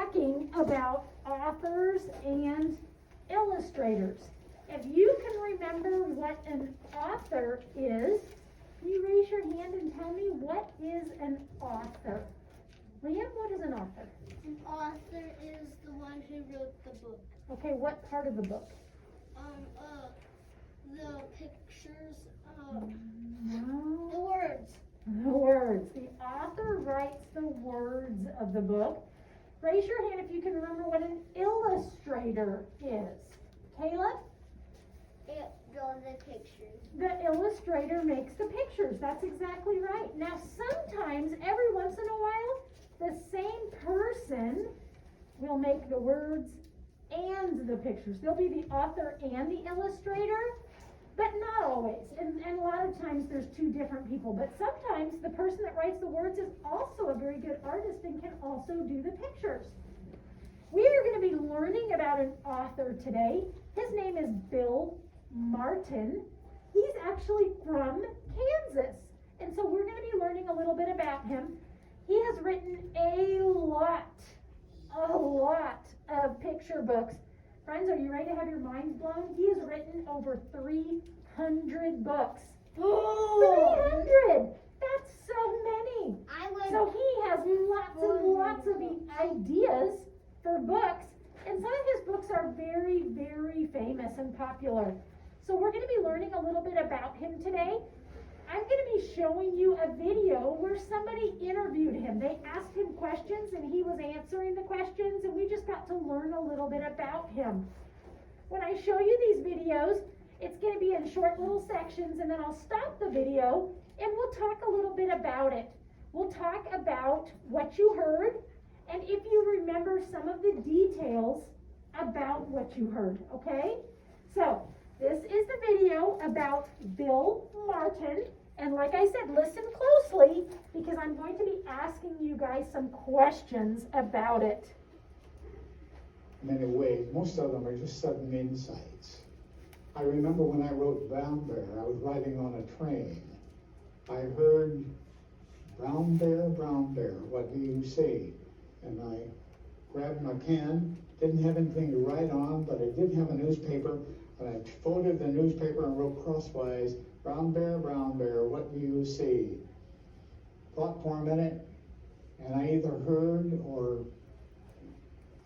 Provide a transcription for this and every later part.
talking about authors and illustrators. If you can remember what an author is, can you raise your hand and tell me what is an author? Liam, what is an author? An author is the one who wrote the book. Okay, what part of the book? The pictures, No. the words. The words. The author writes the words of the book. Raise your hand if you can remember what an illustrator is. Caleb? It draws the pictures. The illustrator makes the pictures. That's exactly right. Now, sometimes, every once in a while, the same person will make the words and the pictures. They'll be the author and the illustrator, but not always. And a lot of times there's two different people. But sometimes the person that writes the words is also a very good artist and can also do the pictures. We are going to be learning about an author today. His name is Bill Martin. He's actually from Kansas. And so we're going to be learning a little bit about him. He has written a lot of picture books. Friends, are you ready to have your minds blown? He has written over 300 books. 300! That's so many. So he has lots of ideas for books. And some of his books are very, very famous and popular. So we're going to be learning a little bit about him today. I'm going to be showing you a video where somebody interviewed him. They asked him questions and he was answering the questions, and we just got to learn a little bit about him. When I show you these videos, it's going to be in short little sections, and then I'll stop the video and we'll talk a little bit about it. We'll talk about what you heard, and if you remember some of the details about what you heard, okay? So, this is the video about Bill Martin. And like I said, listen closely because I'm going to be asking you guys some questions about it. In many ways, most of them are just sudden insights. I remember when I wrote Brown Bear, I was riding on a train. I heard, brown bear, what do you say? And I grabbed my pen, didn't have anything to write on, but I did have a newspaper, and I folded the newspaper and wrote crosswise, brown bear, what do you see? Thought for a minute, and I either heard or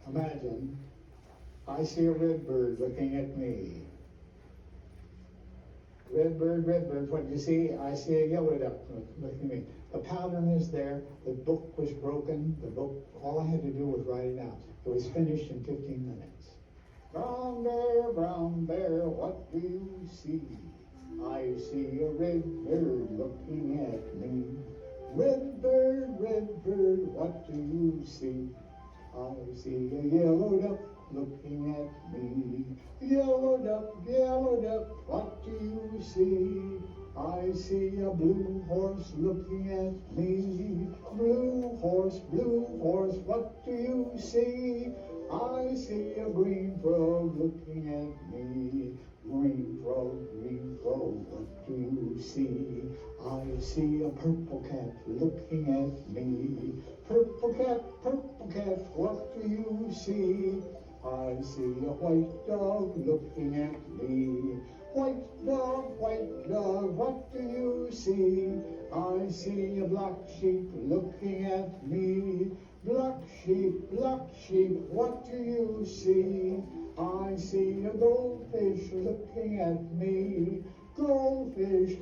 imagined, I see a red bird looking at me. Red bird, what do you see? I see a yellow duck looking at me. The pattern is there, the book was broken, all I had to do was write it out. It was finished in 15 minutes. Brown bear, what do you see? I see a red bird looking at me. Red bird, what do you see? I see a yellow duck looking at me. Yellow duck, what do you see? I see a blue horse looking at me. Blue horse, what do you see? I see a green frog looking at me. Green frog, what do you see? I see a purple cat looking at me. Purple cat, what do you see? I see a white dog looking at me. White dog, what do you see? I see a black sheep looking at me. Black sheep, what do you see? I see a goldfish looking at me. Goldfish,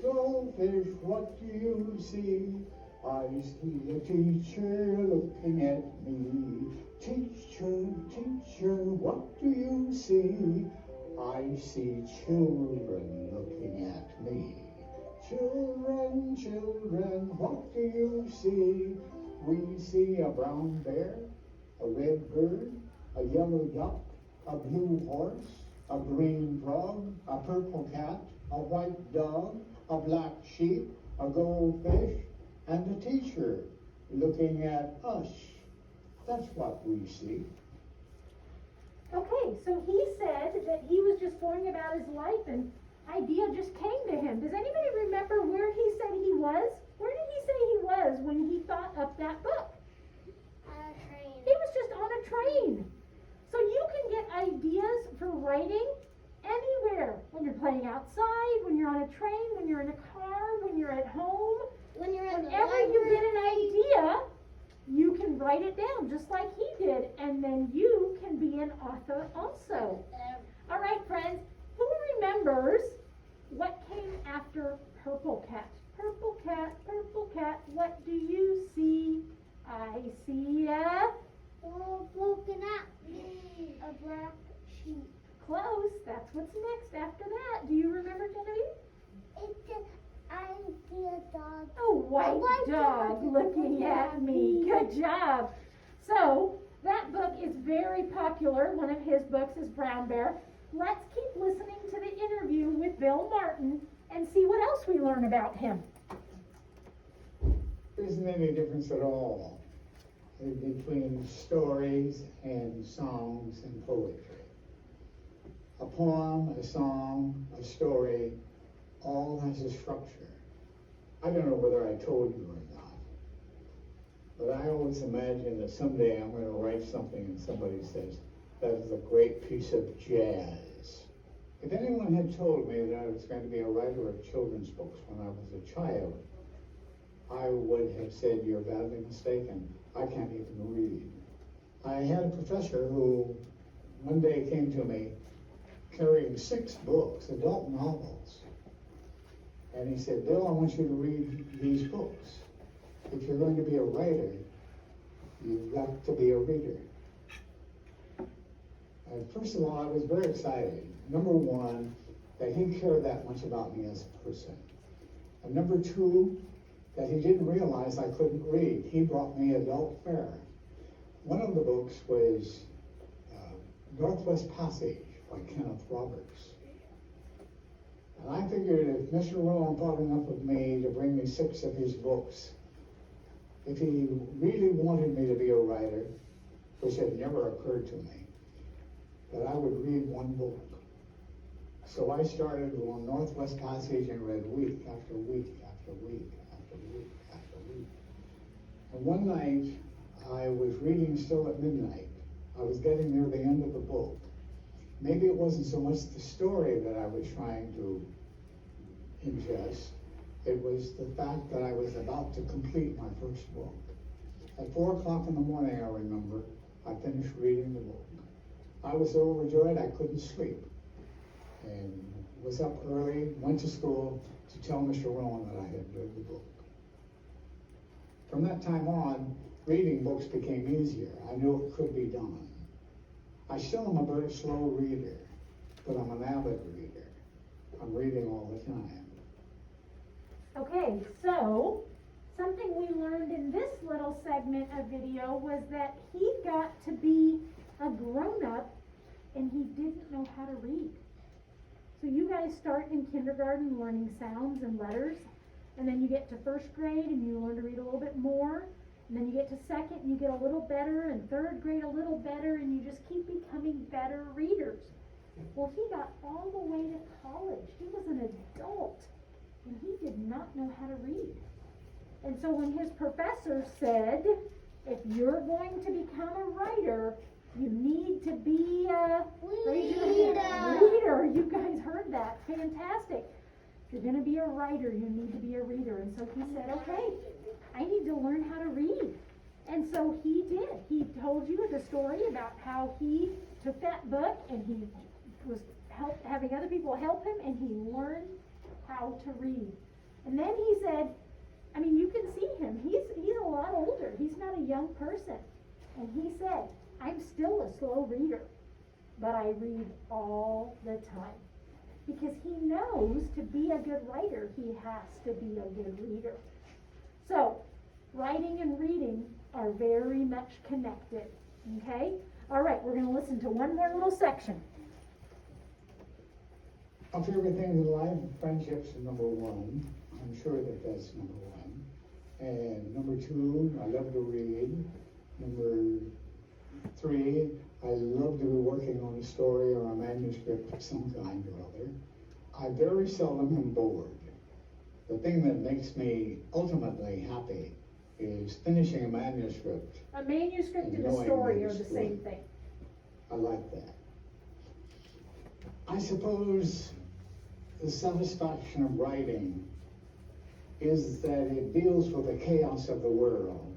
what do you see? I see a teacher looking at me. Teacher, what do you see? I see children looking at me. Children, what do you see? We see a brown bear, a red bird, a yellow duck, a blue horse, a green frog, a purple cat, a white dog, a black sheep, a goldfish, and a teacher looking at us. That's what we see. Okay, so he said that he was just going about his life and idea just came to him. Does anybody remember where he said he was? Where did he say he was when he thought up that book? On a train. He was just on a train. brain. So you can get ideas for writing anywhere. When you're playing outside, when you're on a train, when you're in a car, when you're at home. When you're in the Whenever you library. get an idea, you can write it down just like he did, and then you can be an author also. All right, friends, who remembers what came after Purple Cat? Purple cat, what do you see? I see a Broken up. A black sheep. close. That's what's next after that. Do you remember, Genevieve? I see a dog. A white dog looking at me. Good job. So, that book is very popular. One of his books is Brown Bear. Let's keep listening to the interview with Bill Martin and see what else we learn about him. There isn't any difference at all between stories and songs and poetry. A poem, a song, a story, all has a structure. I don't know whether I told you or not, but I always imagine that someday I'm going to write something and somebody says, that is a great piece of jazz. If anyone had told me that I was going to be a writer of children's books when I was a child, I would have said, you're badly mistaken. I can't even read. I had a professor who one day came to me carrying 6 books, adult novels. And he said, Bill, I want you to read these books. If you're going to be a writer, you've got to be a reader. First of all, I was very excited. Number one, that he cared that much about me as a person. And number two, that he didn't realize I couldn't read. He brought me adult fare. One of the books was Northwest Passage by Kenneth Roberts. And I figured if Mr. Rowan thought enough of me to bring me 6 of his books, if he really wanted me to be a writer, which had never occurred to me, that I would read one book. So I started on Northwest Passage and read week after week after week after week after week. And one night, I was reading still at midnight. I was getting near the end of the book. Maybe it wasn't so much the story that I was trying to ingest. It was the fact that I was about to complete my first book. At 4 o'clock in the morning, I remember, I finished reading the book. I was so overjoyed I couldn't sleep. And was up early, went to school to tell Mr. Rowan that I had read the book. From that time on, reading books became easier. I knew it could be done. I still am a very slow reader, but I'm an avid reader. I'm reading all the time. Okay, so something we learned in this little segment of video was that he got to be a grown-up and he didn't know how to read. So you guys start in kindergarten learning sounds and letters, and then you get to 1st grade and you learn to read a little bit more, and then you get to 2nd and you get a little better, and 3rd grade a little better, and you just keep becoming better readers. Well, he got all the way to college. He was an adult and he did not know how to read. And so when his professor said, if you're going to become a writer, you need to be a reader. You guys heard that. Fantastic. If you're going to be a writer, you need to be a reader. And so he said, okay, I need to learn how to read. And so he did. He told you the story about how he took that book and he was having other people help him, and he learned how to read. And then he said, I mean, you can see him. He's a lot older. He's not a young person. And he said, I'm still a slow reader, but I read all the time. Because he knows to be a good writer, he has to be a good reader. So, writing and reading are very much connected. Okay? All right, we're going to listen to one more little section. My favorite things in life, friendships are number 1. I'm sure that that's number 1. And number 2, I love to read. Number 3, I love to be working on a story or a manuscript of some kind or other. I very seldom am bored. The thing that makes me ultimately happy is finishing a manuscript. A manuscript and a Knowing story are the manuscript. same thing. I like that. I suppose the satisfaction of writing is that it deals with the chaos of the world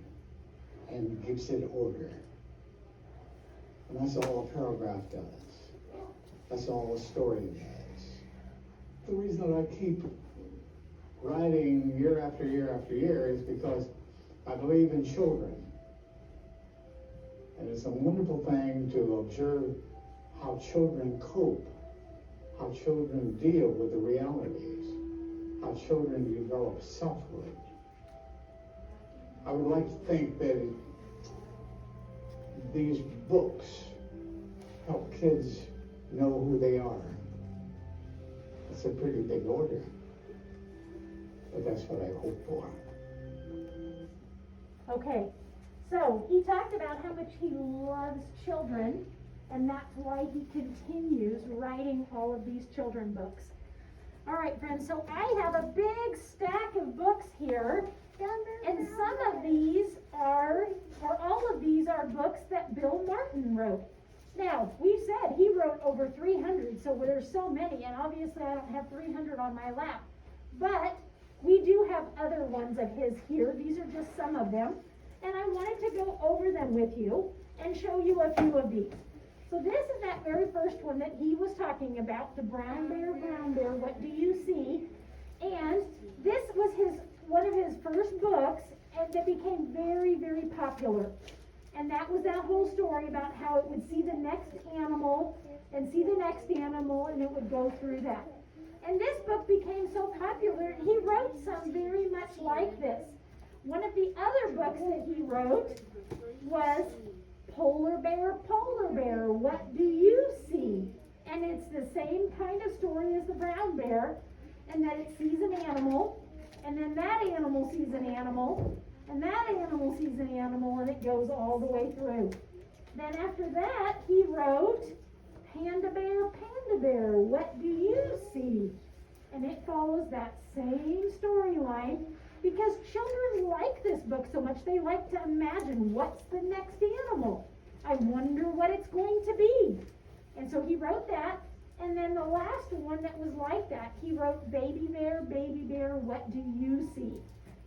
and gives it order. And that's all a paragraph does. That's all a story does. The reason that I keep writing year after year after year is because I believe in children. And it's a wonderful thing to observe how children cope, how children deal with the realities, how children develop selfhood. I would like to think that these books help kids know who they are. It's a pretty big order, but that's what I hope for. Okay, so he talked about how much he loves children, and that's why he continues writing all of these children books. All right, friends, so I have a big stack of books here, and some of these are, or all of these are books that Bill Martin wrote. Now, we said he wrote over 300, so there's so many, and obviously I don't have 300 on my lap. But we do have other ones of his here. These are just some of them. And I wanted to go over them with you and show you a few of these. So this is that very first one that he was talking about, the brown bear, what do you see? And this was one of his first books, and that became very, very popular. And that was that whole story about how it would see the next animal, and see the next animal, and it would go through that. And this book became so popular, and he wrote some very much like this. One of the other books that he wrote was Polar Bear, what do you see? And it's the same kind of story as the brown bear, and that it sees an animal, and then that animal sees an animal, and that animal sees an animal, and it goes all the way through. Then after that, he wrote Panda Bear, what do you see? And it follows that same storyline, because children like this book so much, they like to imagine what's the next animal. I wonder what it's going to be. And so he wrote that, and then the last one that was like that, he wrote Baby Bear, what do you see?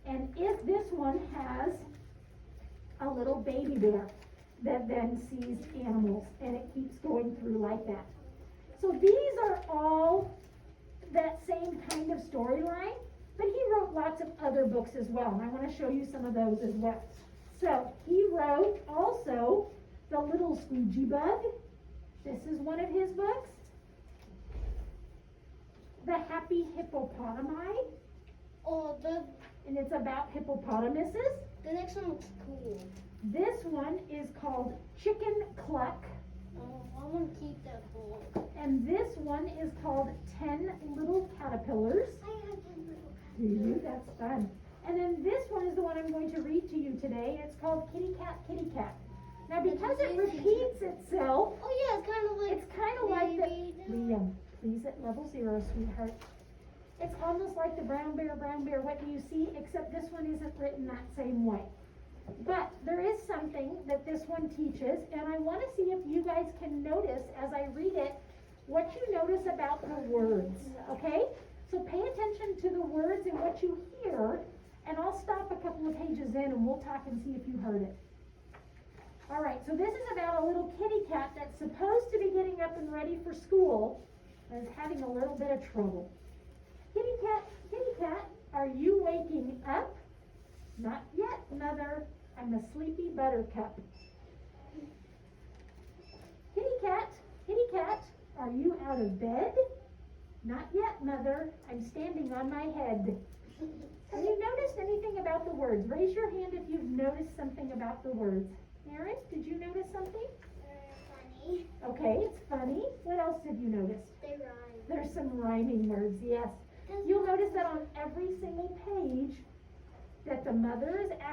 And if this one has a little baby bear that then sees animals, and it keeps going through like that. So these are all that same kind of storyline, but he wrote lots of other books as well, and I want to show you some of those as well. So he wrote also The Little Squeegee Bug. This is one of his books. The Happy Hippopotami. And it's about hippopotamuses. The next one looks cool. This one is called Chicken Cluck. Oh, I want to keep that book. And this one is called 10 Little Caterpillars. I have 10 little Do you? That's fun. And then this one is the one I'm going to read to you today. It's called Kitty Cat. Now because it repeats itself, Oh yeah, it's kind of like the Liam, please at level 0, sweetheart. It's almost like the brown bear, what do you see? Except this one isn't written that same way. But there is something that this one teaches, and I want to see if you guys can notice as I read it, what you notice about the words, okay? So pay attention to the words and what you hear, and I'll stop a couple of pages in and we'll talk and see if you heard it. All right, so this is about a little kitty cat that's supposed to be getting up and ready for school and is having a little bit of trouble. Kitty cat, are you waking up? Not yet, mother. I'm a sleepy buttercup. Kitty cat, are you out of bed? Not yet, mother. I'm standing on my head. Have you noticed anything about the words? Raise your hand if you've noticed something about the words. Aaron, did you notice something? They're funny. Okay, it's funny. What else did you notice? They rhyme. There's some rhyming words, yes. You'll notice that on every single page that the mother is asking